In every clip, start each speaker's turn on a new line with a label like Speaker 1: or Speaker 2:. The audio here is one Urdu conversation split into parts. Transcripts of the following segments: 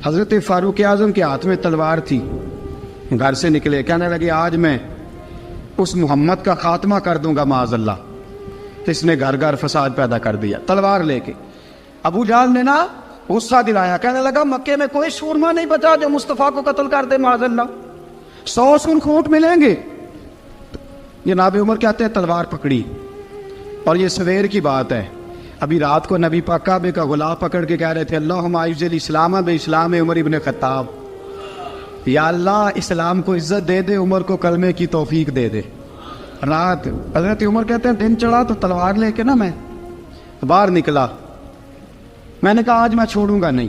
Speaker 1: حضرت فاروق اعظم کے ہاتھ میں تلوار تھی، گھر سے نکلے، کہنے لگے آج میں اس محمد کا خاتمہ کر دوں گا معاذ اللہ۔ اس نے گھر گھر فساد پیدا کر دیا تلوار لے کے۔ ابو جہل نے نا غصہ دلایا، کہنے لگا مکے میں کوئی سورما نہیں بچا جو مصطفیٰ کو قتل کر دے معاذ اللہ، 100 سن کھوٹ ملیں گے۔ جناب عمر کہتے ہیں تلوار پکڑی، اور یہ سویر کی بات ہے، ابھی رات کو نبی پاک کعبے کا غلاف پکڑ کے کہہ رہے تھے اللہم اعز الاسلام باسلام عمر ابن خطاب، یا اللہ اسلام کو عزت دے دے، عمر کو کلمے کی توفیق دے دے۔ رات حضرت عمر کہتے ہیں دن چڑھا تو تلوار لے کے نا میں باہر نکلا، میں نے کہا آج میں چھوڑوں گا نہیں،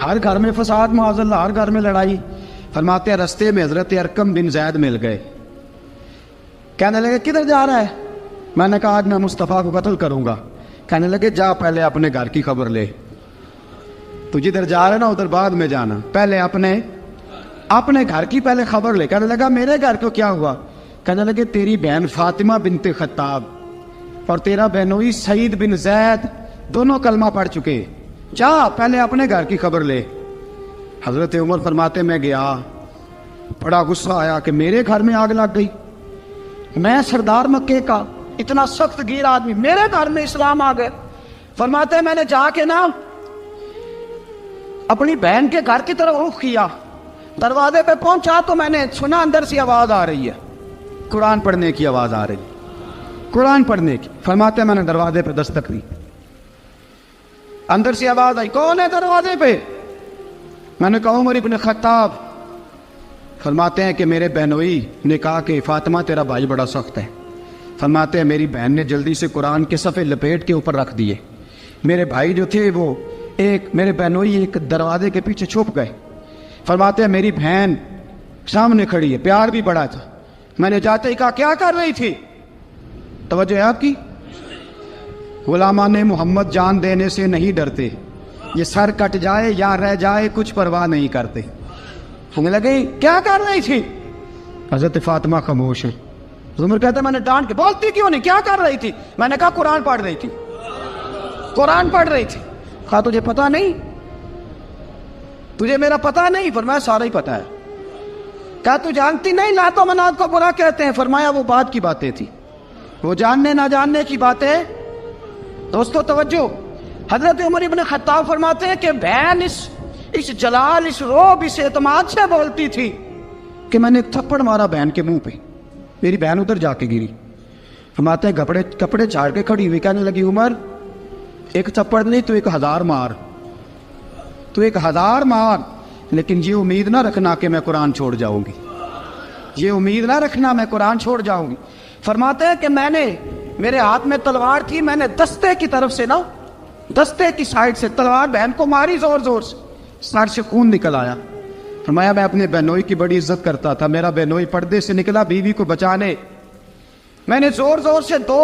Speaker 1: ہر گھر میں فساد معاذ اللہ، ہر گھر میں لڑائی۔ فرماتے ہیں رستے میں حضرت ارقم بن زید مل گئے، کہنے لگے کدھر جا رہا ہے؟ میں نے کہا آج میں مصطفیٰ کو قتل کروں گا۔ کہنے لگے جا پہلے اپنے گھر کی خبر لے، تو جدھر جا رہے نا ادھر بعد میں جانا، پہلے اپنے گھر کی پہلے خبر لے۔ کہنے لگا میرے گھر کو کیا ہوا؟ کہنے لگے تیری بہن فاطمہ بنت خطاب اور تیرا بہنوئی سعید بن زید دونوں کلمہ پڑھ چکے، جا پہلے اپنے گھر کی خبر لے۔ حضرت عمر فرماتے میں گیا، بڑا غصہ آیا کہ میرے گھر میں آگ لگ گئی، میں سردار مکے کا اتنا سخت گیر آدمی، میرے گھر میں اسلام آ گئے۔ فرماتے ہیں میں نے جا کے نا اپنی بہن کے گھر کی طرف رخ کیا، دروازے پہ پہنچا تو میں نے سنا اندر سے آواز آ رہی ہے، قرآن پڑھنے کی آواز آ رہی، قرآن پڑھنے کی۔ فرماتے ہیں میں نے دروازے پہ دستک دی، اندر سے آواز آئی کون ہے دروازے پہ؟ میں نے کہا عمر ابن خطاب۔ فرماتے ہیں کہ میرے بہنوئی نے کہا کہ فاطمہ تیرا بھائی بڑا سخت ہے۔ فرماتے ہیں میری بہن نے جلدی سے قرآن کے صفحے لپیٹ کے اوپر رکھ دیے، میرے بھائی جو تھے وہ میرے بہنوئی ایک دروازے کے پیچھے چھپ گئے۔ فرماتے ہیں میری بہن سامنے کھڑی ہے، پیار بھی بڑا تھا، میں نے جاتے ہی کہا کیا کر رہی تھی؟ توجہ ہے آپ کی؟ غلامان محمد جان دینے سے نہیں ڈرتے، یہ سر کٹ جائے یا رہ جائے کچھ پرواہ نہیں کرتے۔ ہمیں لگے کیا کر رہی تھی؟ حضرت فاطمہ خاموش ہے۔ عمر کہتا ہے میں نے ڈانٹ کے، بولتی کیوں نہیں، کیا کر رہی تھی؟ میں نے کہا قرآن پڑھ رہی تھی، قرآن پڑھ رہی تھی۔ کہا تجھے پتا نہیں، تجھے میرا پتا نہیں؟ فرمایا سارا ہی پتا ہے۔ کہا تو جانتی نہیں لات و منات کو برا کہتے ہیں؟ فرمایا وہ بات کی باتیں تھی، وہ جاننے نہ جاننے کی باتیں۔ دوستو توجہ، حضرت عمر ابن خطاب فرماتے ہیں کہ بہن اس جلال، اس روب، اس اعتماد سے بولتی تھی کہ میں نے ایک تھپڑ مارا بہن کے منہ پہ، میری بہن ادھر جا کے گری۔ فرماتے ہیں کپڑے جھاڑ کے کھڑی ہوئی، کہنے لگی عمر ایک تھپڑ نہیں تو 1000 مار، تو 1000 مار، لیکن یہ امید نہ رکھنا کہ میں قرآن چھوڑ جاؤں گی، یہ امید نہ رکھنا میں قرآن چھوڑ جاؤں گی۔ فرماتے ہیں کہ میرے ہاتھ میں تلوار تھی، میں نے دستے کی طرف سے نا، دستے کی سائڈ سے تلوار بہن کو ماری زور زور سے، سر سے خون نکل آیا۔ فرمایا میں اپنے بہنوئی کی بڑی عزت کرتا تھا، میرا بہنوئی پردے سے نکلا بیوی کو بچانے، میں نے زور زور سے 2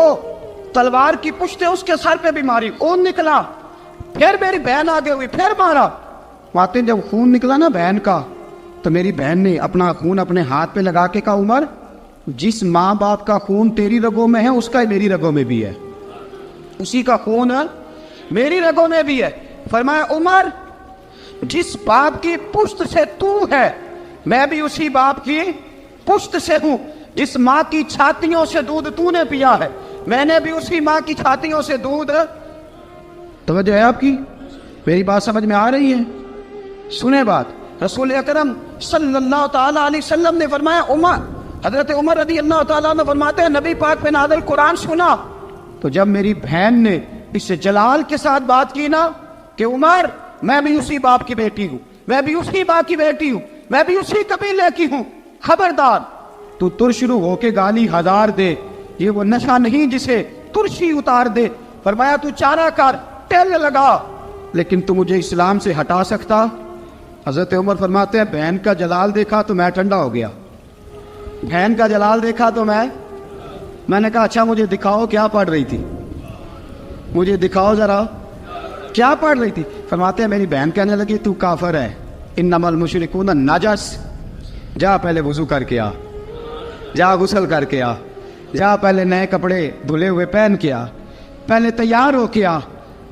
Speaker 1: تلوار کی پشتیں اس کے سر پہ بھی ماری، خون نکلا، پھر میری بہن آگے ہوئی، پھر مارا۔ ماتے جب خون نکلا نا بہن کا، تو میری بہن نے اپنا خون اپنے ہاتھ پہ لگا کے کہا عمر جس ماں باپ کا خون تیری رگوں میں ہے اس کا میری رگوں میں بھی ہے، اسی کا خون میری رگوں میں بھی ہے۔ فرمایا عمر جس باپ کی پشت سے تو ہے میں بھی اسی باپ کی پشت سے ہوں، جس ماں کی چھاتیوں سے دودھ تو نے پیا ہے میں نے بھی اسی ماں کی چھاتیوں سے دودھ۔ توجہ ہے آپ کی؟ میری بات سمجھ میں آ رہی ہے؟ سنیں بات، رسول اکرم صلی اللہ تعالی علیہ وسلم نے فرمایا، حضرت عمر رضی اللہ تعالیٰ عنہ فرماتے ہیں نبی پاک پہ نازل قرآن سنا تو جب میری بہن نے اس جلال کے ساتھ بات کی نا کہ عمر میں بھی اسی باپ کی بیٹی ہوں، میں بھی اسی ماں کی بیٹی ہوں، میں بھی اسی قبیلے کی ہوں، خبردار تو ترشرو ہو کے گالی 1000 دے، یہ وہ نشہ نہیں جسے ترشی اتار دے۔ فرمایا تو چارہ کر، ٹیل لگا، لیکن تو مجھے اسلام سے ہٹا سکتا؟ حضرت عمر فرماتے ہیں بہن کا جلال دیکھا تو میں ٹھنڈا ہو گیا، بہن کا جلال دیکھا تو میں نے کہا اچھا مجھے دکھاؤ کیا پڑھ رہی تھی، مجھے دکھاؤ ذرا کیا پڑھ رہی تھی۔ فرماتے ہیں میری بہن کہنے لگی تو کافر ہے، انما المشرکون نجس، جا پہلے وضو کر کے آ، جا غسل کر کے آ، جا پہلے نئے کپڑے دھلے ہوئے پہن کے آ، پہلے تیار ہو کے آ۔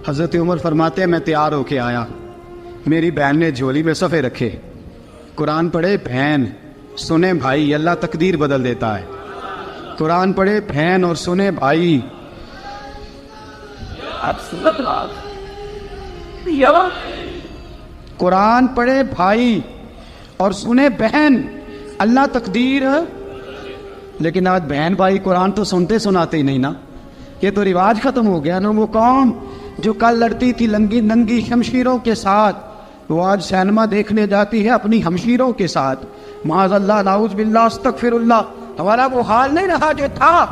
Speaker 1: حضرت عمر فرماتے ہیں میں تیار ہو کے آیا، میری بہن نے جھولی میں صفحے رکھے، قرآن پڑھے بہن، سنے بھائی، اللہ تقدیر بدل دیتا ہے۔ قرآن پڑھے بہن اور سنے بھائی، قرآن پڑھے بھائی اور سنے بہن، اللہ تقدیر۔ لیکن آج بہن بھائی قرآن تو سنتے سناتے ہی نہیں نا، یہ تو رواج ختم ہو گیا نا۔ وہ قوم جو کل لڑتی تھی ننگی شمشیروں کے ساتھ، وہ آج سینما دیکھنے جاتی ہے اپنی ہمشیروں کے ساتھ۔ معاذ اللہ، نعوذ باللہ، استغفر اللہ۔ ہمارا وہ حال نہیں رہا جو تھا۔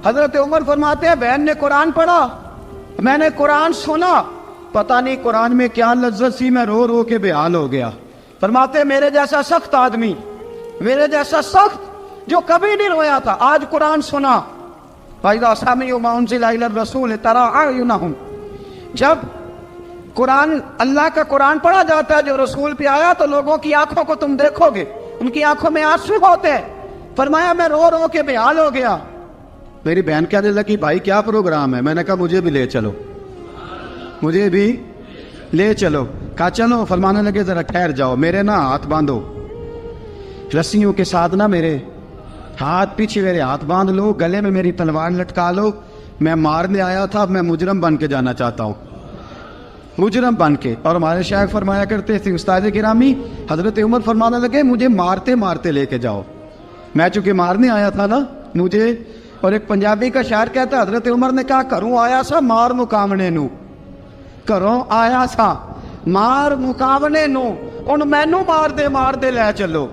Speaker 1: حضرت عمر فرماتے ہیں بہن نے قرآن پڑھا، میں نے قرآن سنا، پتہ نہیں قرآن میں کیا لذت سی، میں رو رو کے بے حال ہو گیا۔ فرماتے ہیں میرے جیسا سخت آدمی، میرے جیسا سخت جو کبھی نہیں رویا تھا، آج قرآن سنا۔ فَإِذَا سَمِعُوا مَا أُنزِلَ إِلَى الرَّسُولِ تَرَىٰ أَعْيُنَهُمْ، جب قرآن، اللہ کا قرآن پڑھا جاتا ہے جو رسول پہ آیا، تو لوگوں کی آنکھوں کو تم دیکھو گے، ان کی آنکھوں میں آنسو ہوتے ہیں۔ فرمایا میں رو رو کے بے حال ہو گیا۔ میری بہن کہنے لگی بھائی کیا پروگرام ہے؟ میں نے کہا مجھے بھی لے چلو، مجھے بھی لے چلو۔ کہا چلو۔ فرمانے لگے ذرا ٹھہر جاؤ، میرے نا ہاتھ باندھو، رسیوں کے ساتھ نا میرے ہاتھ، پیچھے میرے ہاتھ باندھ لو، گلے میں میری تلوار لٹکا لو، میں مارنے آیا تھا، اب میں مجرم بن کے جانا چاہتا ہوں، مجرم بن کے۔ اور ہمارے شیخ فرمایا کرتے تھے استاد گرامی، حضرت عمر فرمانے لگے مجھے مارتے مارتے لے کے جاؤ، میں چونکہ مارنے آیا تھا نا مجھے۔ اور ایک پنجابی کا شاعر کہتا ہے حضرت عمر نے کہا گھروں آیا سا مار مکاونے نو، گھروں آیا سا مار مکاونے نو، ان مینو مار دے لے چلو،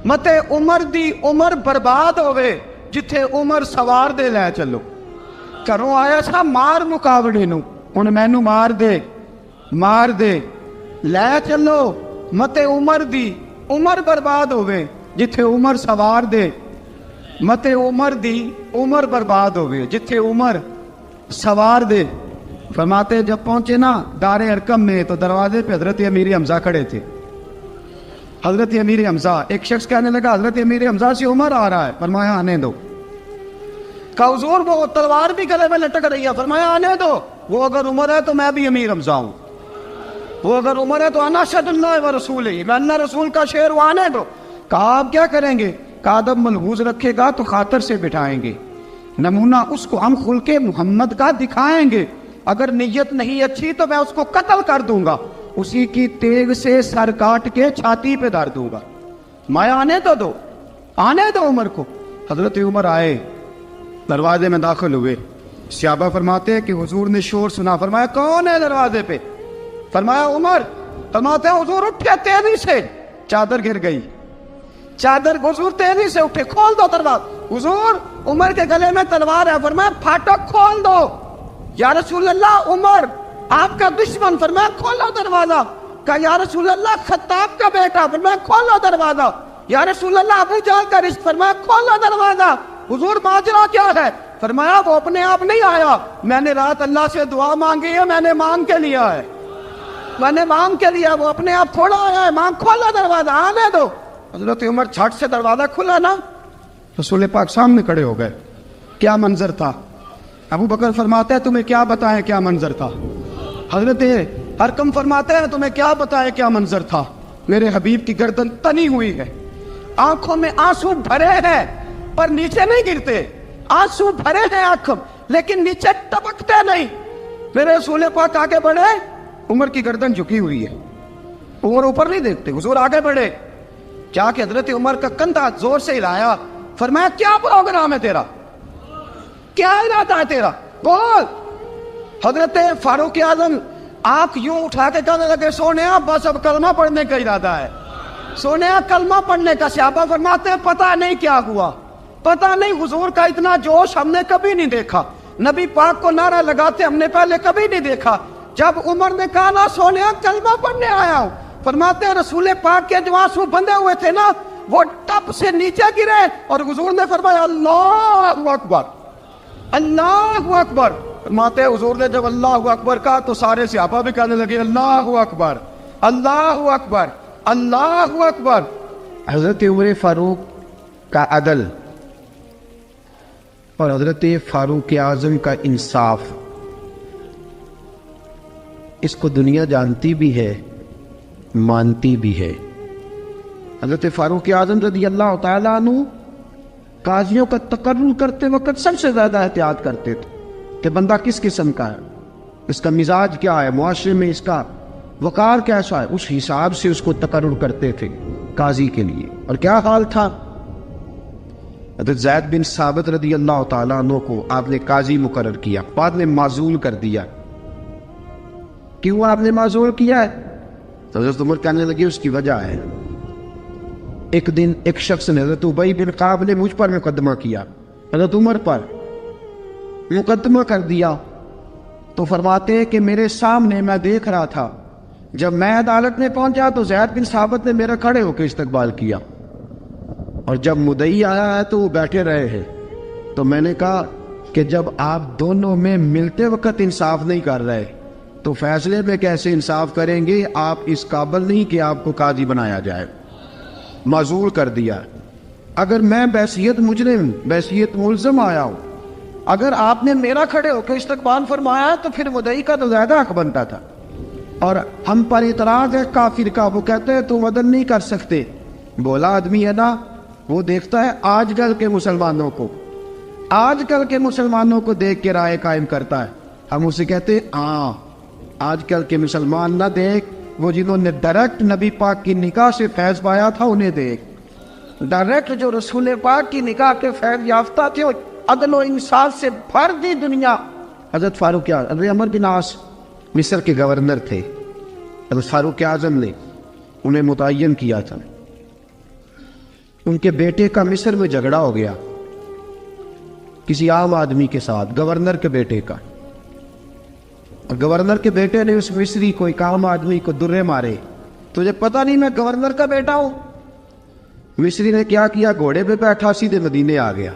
Speaker 1: متے عمر دی عمر برباد ہوئے جتھے عمر سوار دے لے چلو۔ گھروں آیا سا مار مکاونے نو، ان مینو مار دے لے چلو، متے عمر دی عمر برباد ہوئے جتھے عمر سوار دے، متے عمر دی عمر برباد ہوئے جتھے عمر سوار دے۔ فرماتے جب پہنچے نا دار ارقم میں تو دروازے پہ حضرت امیر حمزہ کھڑے تھے۔ حضرت امیر حمزہ، ایک شخص کہنے لگا حضرت امیر حمزہ سے عمر آ رہا ہے، فرمایا آنے دو۔ کہا حضور وہ تلوار بھی گلے میں لٹک رہی ہے، فرمایا آنے دو، وہ اگر عمر ہے تو میں بھی امیر حمزہ ہوں، وہ اگر عمر ہے تو انا اشہد اللہ و رسولہ، میں اللہ رسول کا شعر ہوں، آنے دو۔ کہا آپ کیا کریں گے؟ کہا ادب ملحوظ رکھے گا تو خاطر سے بٹھائیں گے، نمونہ اس کو ہم خلق محمد کا دکھائیں گے، اگر نیت نہیں اچھی تو میں اس کو قتل کر دوں گا، اسی کی تیغ سے سر کاٹ کے چھاتی پہ دھر دوں گا، میں آنے تو دو، آنے دو عمر کو۔ حضرت عمر آئے، دروازے میں داخل ہوئے، صحابہ فرماتے ہیں کہ حضور نے شور سنا، فرمایا کون ہے دروازے پہ؟ فرمایا عمر۔ فرماتے ہیں حضور اٹھے تیزی سے، چادر گر گئی، چادر، حضور تیزی سے اٹھے، کھول دو دروازہ۔ حضور عمر کے گلے میں تلوار ہے، فرمایا پھاٹک کھول دو۔ یا رسول اللہ عمر آپ کا دشمن، فرمایا کھولو دروازہ۔ کہا یا رسول اللہ خطاب کا بیٹا، فرمایا کھولو دروازہ۔ یا رسول اللہ ابو جہل کا رشت، فرمایا کھولو دروازہ۔ حضور ماجرا کیا ہے؟ فرمایا وہ اپنے آپ نہیں آیا، میں نے رات اللہ سے دعا مانگی ہے، میں نے مانگ کے لیا ہے، میں نے مانگ کے لیا، وہ اپنے آپ تھوڑا آیا ہے، مانگ، کھولو دروازہ، آنے دو۔ حضرت عمر جھٹ سے دروازہ کھلا نا، رسول پاک سامنے کھڑے ہو گئے۔ کیا منظر تھا؟ ابو بکر فرماتے ہیں تمہیں کیا بتائیں کیا منظر تھا؟ حضرت ارقم فرماتے ہیں تمہیں کیا بتائیں کیا منظر تھا؟ میرے حبیب کی گردن تنی ہوئی ہے، آنکھوں میں آنسو بھرے ہیں پر نیچے نہیں گرتے، آنسو بھرے ہیں آنکھوں لیکن نیچے ٹپکتے نہیں۔ میرے رسول پاک آگے بڑھے، عمر کی گردن جھکی ہوئی ہے، عمر اوپر نہیں دیکھتے، حضور آگے بڑھے، جا کے حضرت عمر کا کندھا زور سے ہلایا، فرمایا کیا پروگرام ہے تیرا، کیا ارادہ ہے تیرا، بول۔ حضرت فاروق اعظم آنکھ یوں اٹھا کے کہنے لگے سونیا بس اب کلمہ پڑھنے کا ارادہ ہے، سونیا کلمہ پڑھنے کا۔ صحابہ فرماتے ہیں پتہ نہیں کیا ہوا، پتہ نہیں، حضور کا اتنا جوش ہم نے کبھی نہیں دیکھا، نبی پاک کو نعرہ لگاتے ہم نے پہلے کبھی نہیں دیکھا۔ جب عمر نے کہا نا سونیا کلمہ پڑھنے آیا ہوں، فرماتے ہیں رسول پاک کے جو آنسو بندھے ہوئے تھے نا وہ ٹپ سے نیچے گرے، اور حضور نے فرمایا اللہ اکبر، اللہ اکبر۔ فرماتے ہیں حضور نے جب اللہ اکبر کہا تو سارے صحابہ بھی کہنے لگے اللہ اکبر، اللہ اکبر، اللہ اکبر۔ حضرت عمر فاروق کا عدل اور حضرت فاروق اعظم کا انصاف، اس کو دنیا جانتی بھی ہے مانتی بھی ہے۔ حضرت فاروق اعظم رضی اللہ تعالیٰ عنہ قاضیوں کا تقرر کرتے وقت سب سے زیادہ احتیاط کرتے تھے کہ بندہ کس قسم کا ہے، اس کا مزاج کیا ہے، معاشرے میں اس کا وقار کیسا ہے، اس حساب سے اس کو تقرر کرتے تھے قاضی کے لیے۔ اور کیا حال تھا، حضرت زید بن ثابت رضی اللہ تعالیٰ عنہ کو آپ نے قاضی مقرر کیا، بعد میں معزول کر دیا۔ کیوں آپ نے معزول کیا ہے؟ تو حضرت عمر کہنے لگے اس کی وجہ ہے، ایک دن ایک شخص نے، حضرت ابی بن کعب نے مجھ پر مقدمہ کیا، حضرت عمر پر مقدمہ کر دیا، تو فرماتے ہیں کہ میرے سامنے میں دیکھ رہا تھا، جب میں عدالت میں پہنچا تو زید بن ثابت نے میرا کھڑے ہو کے استقبال کیا، اور جب مدعی آیا ہے تو وہ بیٹھے رہے ہیں۔ تو میں نے کہا کہ جب آپ دونوں میں ملتے وقت انصاف نہیں کر رہے تو فیصلے میں کیسے انصاف کریں گے؟ آپ اس قابل نہیں کہ آپ کو قاضی بنایا جائے، معزول کر دیا۔ اگر میں بحیثیت مجرم، بحیثیت ملزم آیا ہوں، اگر آپ نے میرا کھڑے ہو کے استقبال فرمایا تو پھر مدعی کا تو زیادہ حق بنتا تھا۔ اور ہم پر اعتراض ہے کافر کا، وہ کہتے ہیں تم عدل نہیں کر سکتے۔ بولا آدمی ہے نا، وہ دیکھتا ہے آج کل کے مسلمانوں کو، آج کل کے مسلمانوں کو دیکھ کے رائے قائم کرتا ہے۔ ہم اسے کہتے ہیں ہاں آج کل کے مسلمان نہ دیکھ، وہ جنہوں نے ڈائریکٹ نبی پاک کی نکاح سے فیض پایا تھا انہیں دیکھ، ڈائریکٹ جو رسول پاک کی نکاح کے فیض یافتہ تھے، عدل و انصاف سے بھر دی دنیا۔ حضرت فاروق اعظم، حضرت عمرو بن عاص مصر کے گورنر تھے، حضرت فاروق اعظم نے انہیں متعین کیا تھا۔ ان کے بیٹے کا مصر میں جھگڑا ہو گیا کسی عام آدمی کے ساتھ، گورنر کے بیٹے کا، اور گورنر کے بیٹے نے اس مصری کو، ایک عام آدمی کو درے مارے۔ تجھے پتہ نہیں میں گورنر کا بیٹا ہوں؟ مصری نے کیا کیا، گھوڑے پہ بیٹھا سیدھے مدینے آ گیا،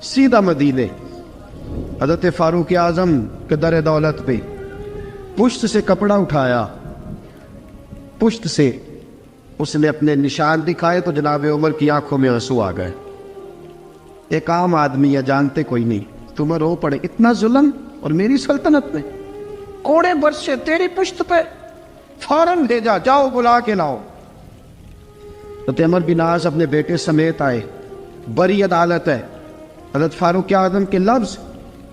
Speaker 1: سیدھا مدینے۔ حضرت فاروق اعظم کے در دولت پہ پشت سے کپڑا اٹھایا، پشت سے اس نے اپنے نشان دکھائے تو جناب عمر کی آنکھوں میں آنسو آ گئے۔ ایک عام آدمی ہے، جانتے کوئی نہیں، تمہیں رو پڑے، اتنا ظلم، اور میری سلطنت میں کوڑے برسے تیری پشت پہ، فوراً لے جا، جاؤ بلا کے لاؤ۔ حضرت عمر بن عاص اپنے بیٹے سمیت آئے، بڑی عدالت ہے۔ حضرت فاروق اعظم کے لفظ،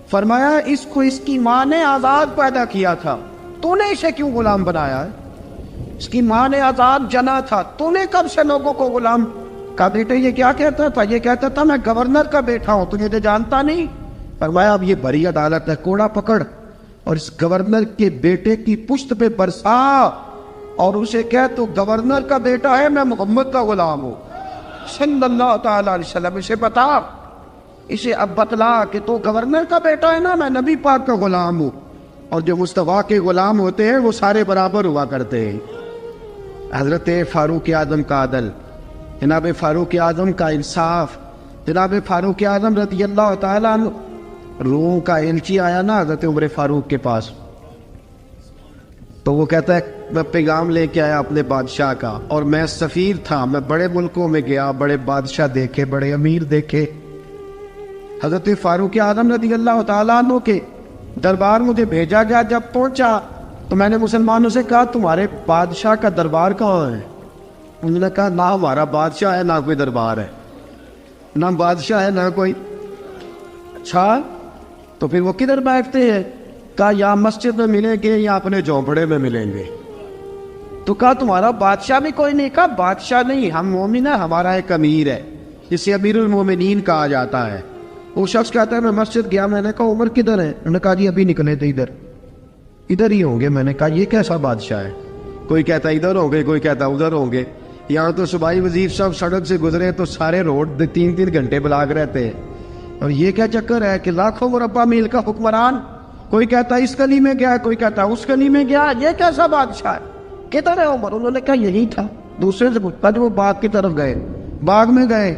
Speaker 1: فرمایا اس کو اس کی ماں نے آزاد پیدا کیا تھا، تو نے اسے کیوں غلام بنایا ہے؟ اس کی ماں نے آزاد جنا تھا، تو نے کب سے لوگوں کو غلام؟ کہا بیٹے یہ کیا کہتا تھا؟ یہ کہتا تھا میں گورنر کا بیٹا ہوں، تجھے جانتا نہیں؟ فرمایا اب یہ بڑی عدالت ہے، کوڑا پکڑ اور اس گورنر کے بیٹے کی پشت پہ برسا، اور اسے کہہ تو گورنر کا بیٹا ہے، میں محمد کا غلام ہوں صلی اللہ تعالیٰ علیہ وسلم۔ اسے بتا، اسے اب بتلا کہ تو گورنر کا بیٹا ہے نا، میں نبی پاک کا غلام ہوں، اور جو مصطفیٰ کے غلام ہوتے ہیں وہ سارے برابر ہوا کرتے ہیں۔ حضرت فاروق اعظم کا عدل، جناب فاروق اعظم کا انصاف، جناب فاروق اعظم رضی اللہ تعالیٰ عنہ۔ روم کا ایلچی آیا نا حضرت عمر فاروق کے پاس، تو وہ کہتا ہے میں پیغام لے کے آیا اپنے بادشاہ کا، اور میں سفیر تھا، میں بڑے ملکوں میں گیا، بڑے بادشاہ دیکھے، بڑے امیر دیکھے۔ حضرت فاروق اعظم رضی اللہ تعالیٰ عنہ کے دربار مجھے بھیجا گیا، جب پہنچا تو میں نے مسلمانوں سے کہا تمہارے بادشاہ کا دربار کہاں ہے؟ انہوں نے کہا نہ ہمارا بادشاہ ہے نہ کوئی دربار ہے، نہ بادشاہ ہے نہ کوئی۔ اچھا تو پھر وہ کدھر بیٹھتے ہیں؟ کہا یا مسجد میں ملیں گے یا اپنے جھونپڑے میں ملیں گے۔ تو کہا تمہارا بادشاہ بھی کوئی نہیں؟ کہا بادشاہ نہیں، ہم مومن ہیں، ہمارا ایک امیر ہے جسے امیر المومنین کہا جاتا ہے۔ وہ شخص کہتا ہے میں مسجد گیا، میں نے کہا عمر کدھر ہے؟ انہوں نے کہا جی ابھی نکلے تھے ادھر ہی ہوں گے۔ میں نے کہا یہ کیسا بادشاہ ہے؟ کوئی کہتا ادھر ہوں گے، کوئی کہتا ادھر ہوں گے۔ یہاں تو صوبائی وزیر صاحب سڑک سے گزرے تو سارے روڈ 3 گھنٹے بلاک رہتے ہیں، اور یہ کیا چکر ہے کہ لاکھوں مربع میل کا حکمران، کوئی کہتا اس گلی میں گیا، کوئی کہتا اس گلی میں گیا، یہ کیسا بادشاہ ہے؟ کدھر ہے عمر؟ انہوں نے کہا یہی تھا۔ دوسرے سے پوچھتا جو وہ باغ کی طرف گئے، باغ میں گئے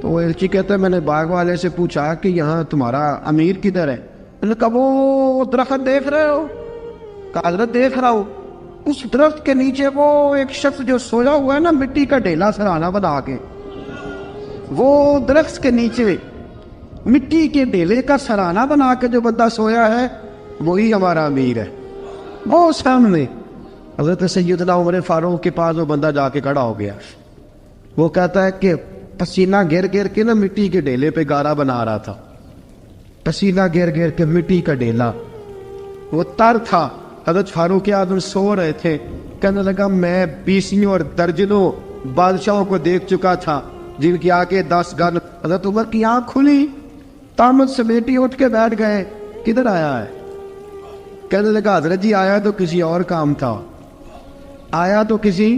Speaker 1: تو وہ ایلچی کہتا ہے میں نے باغ والے سے پوچھا کہ یہاں تمہارا امیر کدھر ہے؟ انہوں نے کہا وہ درخت دیکھ رہے ہو؟ کہا حضرت دیکھ رہا ہوں۔ اس درخت کے نیچے وہ ایک شخص جو سویا ہوا ہے نا، مٹی کا ڈھیلا سرہانہ بنا کے، وہ درخت کے نیچے مٹی کے ڈھیلے کا سرہانہ بنا کے جو بندہ سویا ہے وہی ہمارا امیر ہے۔ وہ سامنے
Speaker 2: حضرت سیدنا عمر فاروق کے پاس وہ بندہ جا کے کھڑا ہو گیا. وہ کہتا ہے کہ پسینہ گر گر کے نا مٹی کے ڈھیلے پہ گارا بنا رہا تھا. پسینہ گر گر کے مٹی کا ڈھیلا, وہ تر تھا. حضرت فاروق اعظم سو رہے تھے. کہنے لگا میں 20 اور درجنوں بادشاہوں کو دیکھ چکا تھا جن کی آگے 10 گن. حضرت عمر کی آنکھ کھلی, طامت سمیٹی اٹھ کے بیٹھ گئے. کدھر آیا ہے؟ کہنے لگا حضرت جی آیا تو کسی اور کام تھا, آیا تو کسی,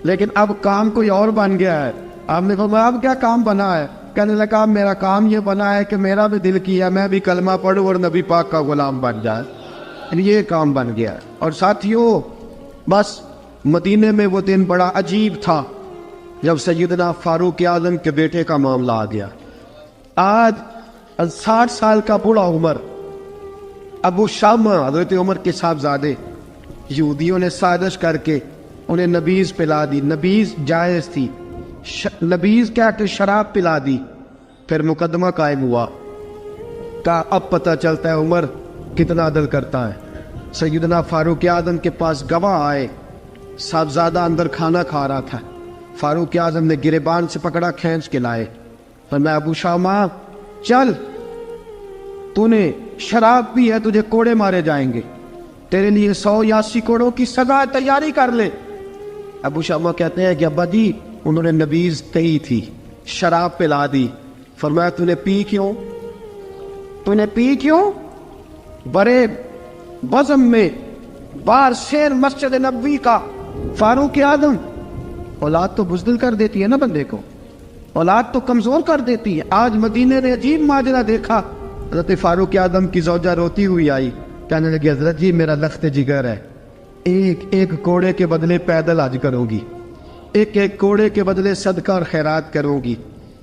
Speaker 2: لیکن اب کام کوئی اور بن گیا ہے. آپ نے فرمایا اب کیا کام بنا ہے؟ کہنے لگا میرا کام یہ بنا ہے کہ میرا بھی دل کیا میں بھی کلمہ پڑھوں اور نبی پاک کا غلام بن جائے. یہ کام بن گیا. اور ساتھیوں بس مدینے میں وہ دن بڑا عجیب تھا جب سیدنا فاروق اعظم کے بیٹے کا معاملہ آ گیا. آج 60 سال کا بوڑھا عمر, ابو شامہ حضرت عمر کے صاحبزادے, یہودیوں نے سازش کر کے انہیں نبیذ پلا دی. نبیذ جائز تھی, نبیذ کیا کہ شراب پلا دی. پھر مقدمہ قائم ہوا. کا اب پتہ چلتا ہے عمر کتنا عدل کرتا ہے. سیدنا فاروق اعظم کے پاس گواہ آئے, صاحبزادہ اندر کھانا کھا رہا تھا. فاروق اعظم نے گریبان سے پکڑا, کھینچ کے لائے. فرمایا ابو شامہ چل, تو نے شراب پی ہے, تجھے کوڑے مارے جائیں گے, تیرے لیے 100 یا 80 کوڑوں کی سزا تیاری کر لے. ابو شامہ کہتے ہیں کہ ابا جی انہوں نے نبیذ کہی تھی, شراب پلا دی. فرمایا تو نے پی کیوں؟ تو نے پی کیوں؟ بڑے بزم میں بار شیر مسجد نبوی کا فاروق اعظم. اولاد تو بزدل کر دیتی ہے نا بندے کو, اولاد تو کمزور کر دیتی ہے. آج مدینے نے عجیب ماجرا دیکھا. حضرت فاروق اعظم کی زوجہ روتی ہوئی آئی, کہنے لگی حضرت جی میرا لخت جگر ہے, ایک ایک کوڑے کے بدلے پیدل حج کروں گی, ایک ایک کوڑے کے بدلے صدقہ اور خیرات کروں گی.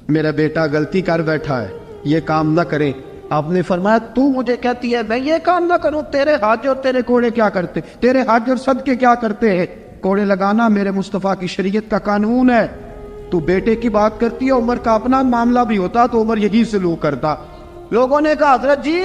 Speaker 2: میرا بیٹا غلطی کر بیٹھا ہے, یہ کام نہ کرے. آپ نے فرمایا تو مجھے کہتی ہے میں یہ کام نہ کروں؟ تیرے حج اور تیرے کوڑے کیا کرتے, تیرے حج اور صدقے کیا کرتے ہیں؟ کوڑے لگانا میرے مصطفیٰ کی شریعت کا قانون ہے. تو بیٹے کی بات کرتی ہے, عمر کا اپنا معاملہ بھی ہوتا تو عمر یہی سلوک کرتا. لوگوں نے کہا حضرت جی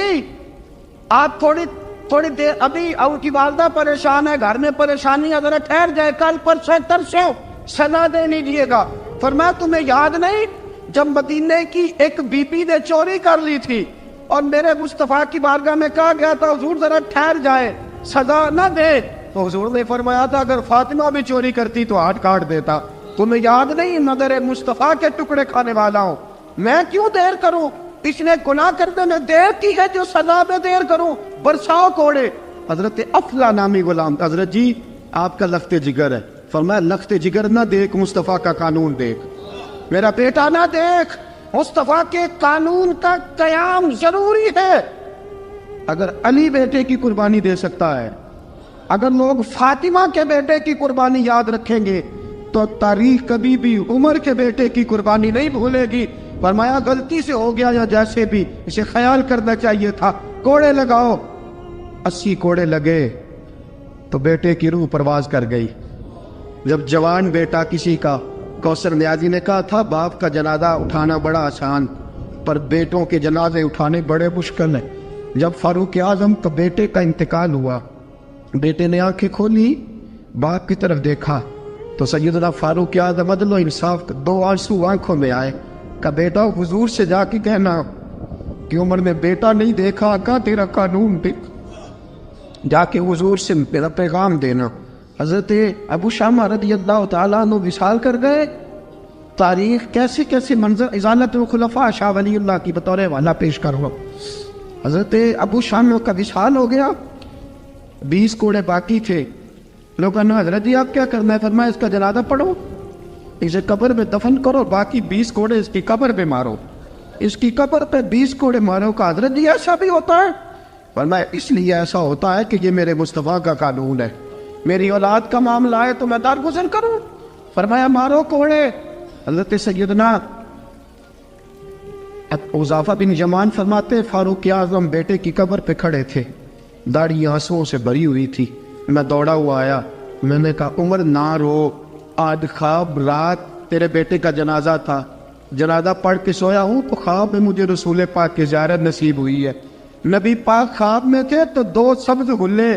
Speaker 2: آپ تھوڑی دیر, ابھی ان کی والدہ پریشان ہے, گھر میں پریشانی ہے, ذرا ٹھہر جائے, کل پرسوں ترسوں سزا دے لیجیے گا. فرمایا تمہیں یاد نہیں جب مدینے کی ایک بی بی نے چوری کر لی تھی اور میرے مصطفیٰ کی بارگاہ میں کہا گیا تھا حضور ذرا ٹھہر جائے, سزا نہ دے, تو حضور نے فرمایا تھا اگر فاطمہ بھی چوری کرتی تو ہاتھ کاٹ دیتا. تمہیں یاد نہیں نظر مصطفیٰ کے ٹکڑے کھانے والا ہوں, میں کیوں دیر کروں؟ اس نے گناہ کرنے میں دیر کی ہے جو سزا میں دیر کروں, برساؤ کوڑے. حضرت افلا نامی غلام, حضرت جی آپ کا لخت جگر ہے. فرمایا لخت جگر نہ دیکھ, مصطفیٰ کا قانون دیکھ. میرا بیٹا نہ دیکھ, مصطفیٰ کے قانون کا قیام ضروری ہے. اگر علی بیٹے کی قربانی دے سکتا ہے, اگر لوگ فاطمہ کے بیٹے کی قربانی یاد رکھیں گے تو تاریخ کبھی بھی عمر کے بیٹے کی قربانی نہیں بھولے گی. فرمایا غلطی سے ہو گیا یا جیسے بھی, اسے خیال کرنا چاہیے تھا. کوڑے لگاؤ. 80 کوڑے لگے تو بیٹے کی روح پرواز کر گئی. جب جوان بیٹا کسی کا, کوثر نیازی نے کہا تھا باپ کا جنازہ اٹھانا بڑا آسان پر بیٹوں کے جنازے اٹھانے بڑے مشکل ہیں. جب فاروق اعظم کا بیٹے کا انتقال ہوا, بیٹے نے آنکھیں کھولی, باپ کی طرف دیکھا تو سیدنا فاروق اعظم عدل و انصاف 2 آنسو آنکھوں میں آئے. کہ بیٹا حضور سے جا کے کہنا کہ عمر نے بیٹا نہیں دیکھا, آقا تیرا قانون دیکھ, جا کے حضور سے میرا پیغام دینا. حضرت ابو شامہ رضی اللہ تعالیٰ عنہ وصال کر گئے. تاریخ کیسے کیسے منظر ازالت الخلفاء شاہ ولی اللہ کی بطور والا پیش کر رہا. حضرت ابو شامہ کا وصال ہو گیا, 20 کوڑے باقی تھے. لوگوں نے حضرت جی آپ کیا کرنا ہے؟ فرمایا اس کا جنازہ پڑھو, اسے قبر میں دفن کرو, باقی 20 کوڑے اس کی قبر پہ مارو, اس کی قبر پہ 20 کوڑے مارو. کا حضرت جی ایسا بھی ہوتا ہے؟ فرمایا اس لیے ایسا ہوتا ہے کہ یہ میرے مصطفیٰ کا قانون ہے. میری اولاد کا معاملہ آئے تو میں درگزر کروں. فرمایا مارو کوڑے. حضرت سیدنا حذیفہ بن یمان فرماتے فاروق اعظم بیٹے کی قبر پہ کھڑے تھے, داڑھی آنسوؤں سے بھری ہوئی تھی. میں دوڑا ہوا آیا, میں نے کہا عمر نہ رو, آج خواب رات تیرے بیٹے کا جنازہ تھا, جنازہ پڑھ کے سویا ہوں تو خواب میں مجھے رسول پاک کی زیارت نصیب ہوئی ہے. نبی پاک خواب میں تھے تو 2 سبز غلے